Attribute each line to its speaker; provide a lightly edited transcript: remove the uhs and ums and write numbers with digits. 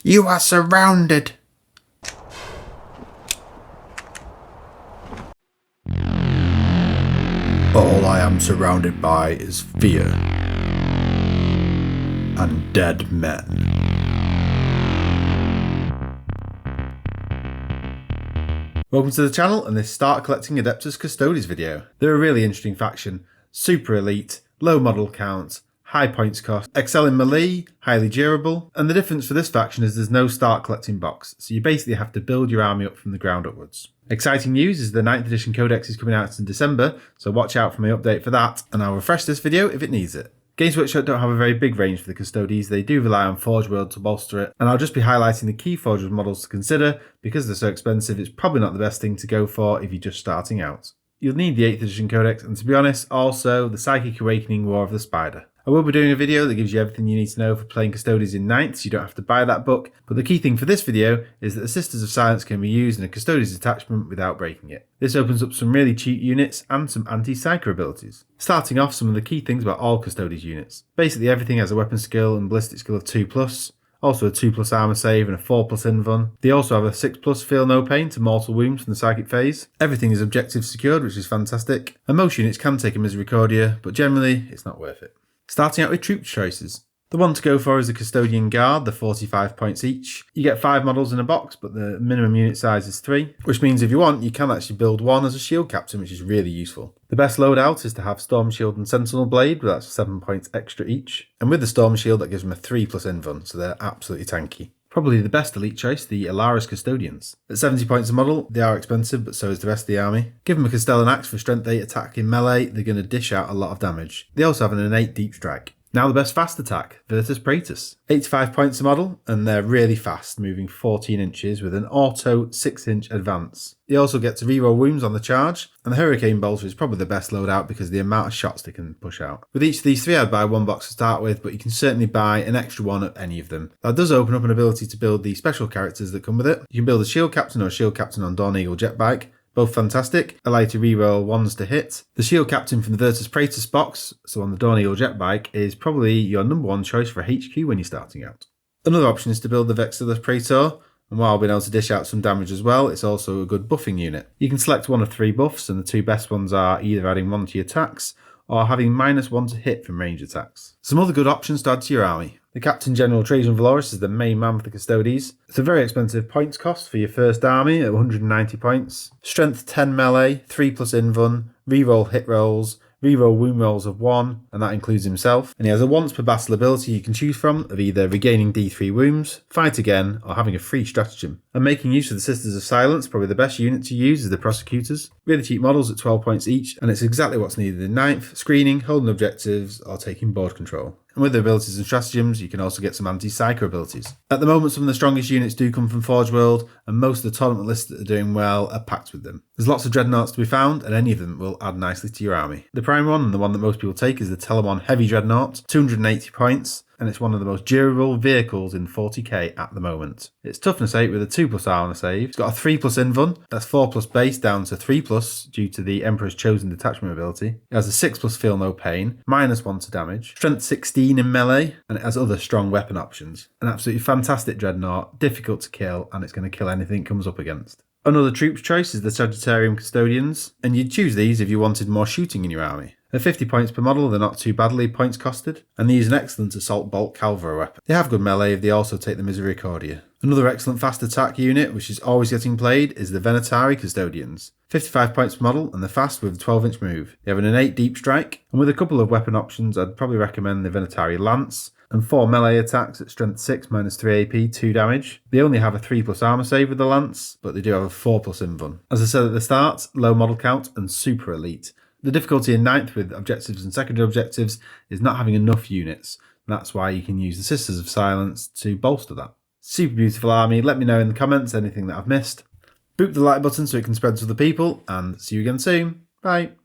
Speaker 1: You are surrounded! All I am surrounded by is fear and dead men. Welcome to the channel and this Start Collecting Adeptus Custodes video. They're a really interesting faction, super elite, low model count, high points cost, excel in melee, highly durable, and the difference for this faction is there's no start collecting box, so you basically have to build your army up from the ground upwards. Exciting news is the 9th edition codex is coming out in December, so watch out for my update for that, and I'll refresh this video if it needs it. Games Workshop don't have a very big range for the Custodes, they do rely on Forge World to bolster it, and I'll just be highlighting the key Forge World models to consider. Because they're so expensive, it's probably not the best thing to go for if you're just starting out. You'll need the 8th edition codex, and to be honest, also the Psychic Awakening War of the Spider. I will be doing a video that gives you everything you need to know for playing Custodes in 9th, so you don't have to buy that book, but the key thing for this video is that the Sisters of Silence can be used in a Custodes attachment without breaking it. This opens up some really cheap units and some anti-psycho abilities. Starting off, some of the key things about all Custodes units. Basically everything has a weapon skill and ballistic skill of 2+, also a 2+ armor save and a 4+ invuln. They also have a 6+ feel no pain to mortal wounds from the psychic phase. Everything is objective secured, which is fantastic, and most units can take a Misericordia, but generally it's not worth it. Starting out with troop choices. The one to go for is the Custodian Guard, the 45 points each. You get 5 models in a box, but the minimum unit size is 3, which means if you want, you can actually build one as a shield captain, which is really useful. The best loadout is to have Storm Shield and Sentinel Blade, but that's 7 points extra each. And with the Storm Shield, that gives them a 3+ invuln, so they're absolutely tanky. Probably the best elite choice, the Alaris Custodians. At 70 points a model, they are expensive, but so is the rest of the army. Give them a Castellan Axe for strength 8 attack in melee, they're going to dish out a lot of damage. They also have an innate deep strike. Now the best fast attack, Virtus Praetus. 85 points a model, and they're really fast, moving 14 inches with an auto 6-inch advance. They also get to reroll wounds on the charge, and the Hurricane Bolter is probably the best loadout because of the amount of shots they can push out. With each of these 3 I'd buy 1 box to start with, but you can certainly buy an extra one at any of them. That does open up an ability to build the special characters that come with it. You can build a Shield Captain or a Shield Captain on Dawn Eagle Jetbike. Both fantastic, allow you to reroll 1s to hit. The Shield Captain from the Virtus Praetus box, so on the Dawn Eagle Jetbike, is probably your number 1 choice for a HQ when you're starting out. Another option is to build the Vexillus Praetor, and while being able to dish out some damage as well, it's also a good buffing unit. You can select one of 3 buffs, and the 2 best ones are either adding 1 to your attacks, or having -1 to hit from range attacks. Some other good options to add to your army. The Captain General Trajan Valoris is the main man for the Custodes. It's a very expensive points cost for your first army at 190 points. Strength 10 melee, 3+ invuln, reroll hit rolls, reroll wound rolls of 1, and that includes himself. And he has a once per battle ability you can choose from of either regaining D3 wounds, fight again, or having a free stratagem. And making use of the Sisters of Silence, probably the best unit to use is the Prosecutors. Really cheap models at 12 points each, and it's exactly what's needed in 9th, screening, holding objectives, or taking board control. And with the abilities and stratagems, you can also get some anti-psycho abilities. At the moment, some of the strongest units do come from Forge World, and most of the tournament lists that are doing well are packed with them. There's lots of Dreadnoughts to be found, and any of them will add nicely to your army. The prime one, and the one that most people take, is the Telamon Heavy Dreadnought, 280 points, and it's one of the most durable vehicles in 40k at the moment. It's toughness 8 with a 2+ armor save. It's got a 3+ invuln, that's 4+ base down to 3+ due to the Emperor's Chosen detachment ability. It has a 6+ feel no pain, -1 to damage, strength 16 in melee, and it has other strong weapon options. An absolutely fantastic dreadnought, difficult to kill, and it's going to kill anything it comes up against. Another troops choice is the Sagittarium Custodians, and you'd choose these if you wanted more shooting in your army. At 50 points per model, they're not too badly points costed, and they use an excellent assault bolt cavalry weapon. They have good melee if they also take the Misericordia. Another excellent fast attack unit, which is always getting played, is the Venatari Custodians. 55 points per model, and they're fast with a 12-inch move. They have an innate deep strike, and with a couple of weapon options, I'd probably recommend the Venatari Lance, and 4 melee attacks at strength 6 -3 AP, 2 damage. They only have a 3+ armor save with the Lance, but they do have a 4+ invuln. As I said at the start, low model count and super elite. The difficulty in 9th with objectives and secondary objectives is not having enough units. That's why you can use the Sisters of Silence to bolster that. Super beautiful army. Let me know in the comments anything that I've missed. Boop the like button so it can spread to other people, and see you again soon. Bye.